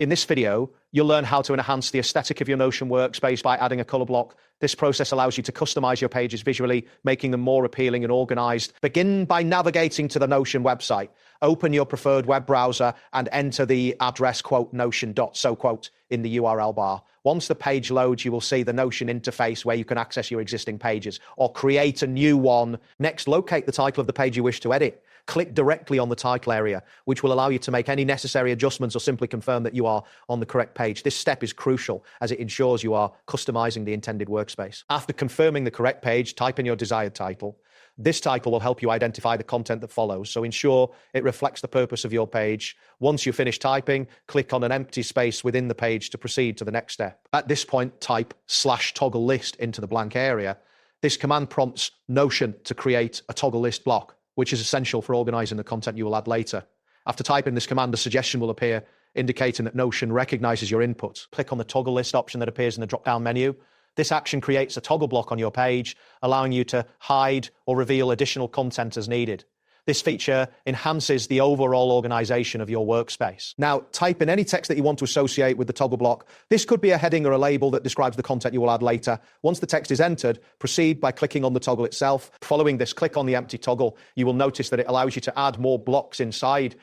In this video, you'll learn how to enhance the aesthetic of your Notion workspace by adding a color block. This process allows you to customize your pages visually, making them more appealing and organized. Begin by navigating to the Notion website. Open your preferred web browser and enter the address notion.so in the URL bar. Once the page loads, you will see the Notion interface where you can access your existing pages or create a new one. Next, locate the title of the page you wish to edit. Click directly on the title area, which will allow you to make any necessary adjustments or simply confirm that you are on the correct page. This step is crucial as it ensures you are customizing the intended workspace. After confirming the correct page, type in your desired title. This title will help you identify the content that follows, so ensure it reflects the purpose of your page. Once you finish typing, click on an empty space within the page to proceed to the next step. At this point, type /toggle list into the blank area. This command prompts Notion to create a toggle list block, which is essential for organizing the content you will add later. After typing this command, a suggestion will appear indicating that Notion recognizes your input. Click on the toggle list option that appears in the drop-down menu. This action creates a toggle block on your page, allowing you to hide or reveal additional content as needed. This feature enhances the overall organization of your workspace. Now, type in any text that you want to associate with the toggle block. This could be a heading or a label that describes the content you will add later. Once the text is entered, proceed by clicking on the toggle itself. Following this, click on the empty toggle. You will notice that it allows you to add more blocks inside.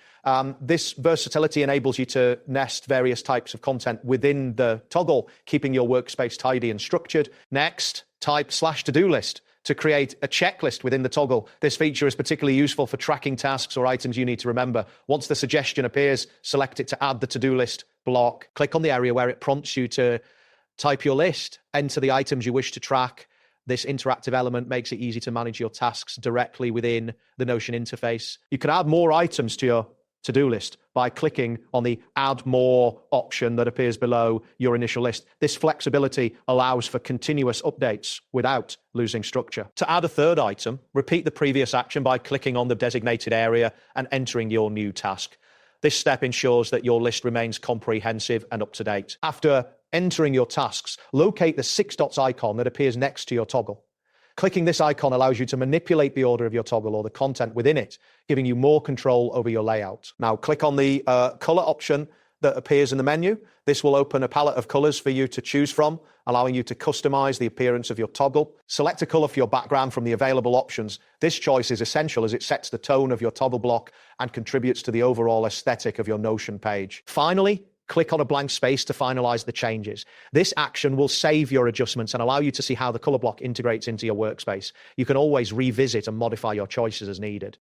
This versatility enables you to nest various types of content within the toggle, keeping your workspace tidy and structured. Next, type /to-do list to create a checklist within the toggle. This feature is particularly useful for tracking tasks or items you need to remember. Once the suggestion appears, select it to add the to-do list block. Click on the area where it prompts you to type your list, enter the items you wish to track. This interactive element makes it easy to manage your tasks directly within the Notion interface. You can add more items to your to-do list by clicking on the Add More option that appears below your initial list. This flexibility allows for continuous updates without losing structure. To add a third item, repeat the previous action by clicking on the designated area and entering your new task. This step ensures that your list remains comprehensive and up-to-date. After entering your tasks, locate the 6 dots icon that appears next to your toggle. Clicking this icon allows you to manipulate the order of your toggle or the content within it, giving you more control over your layout. Now, click on the color option that appears in the menu. This will open a palette of colors for you to choose from, allowing you to customize the appearance of your toggle. Select a color for your background from the available options. This choice is essential as it sets the tone of your toggle block and contributes to the overall aesthetic of your Notion page. Finally, click on a blank space to finalize the changes. This action will save your adjustments and allow you to see how the color block integrates into your workspace. You can always revisit and modify your choices as needed.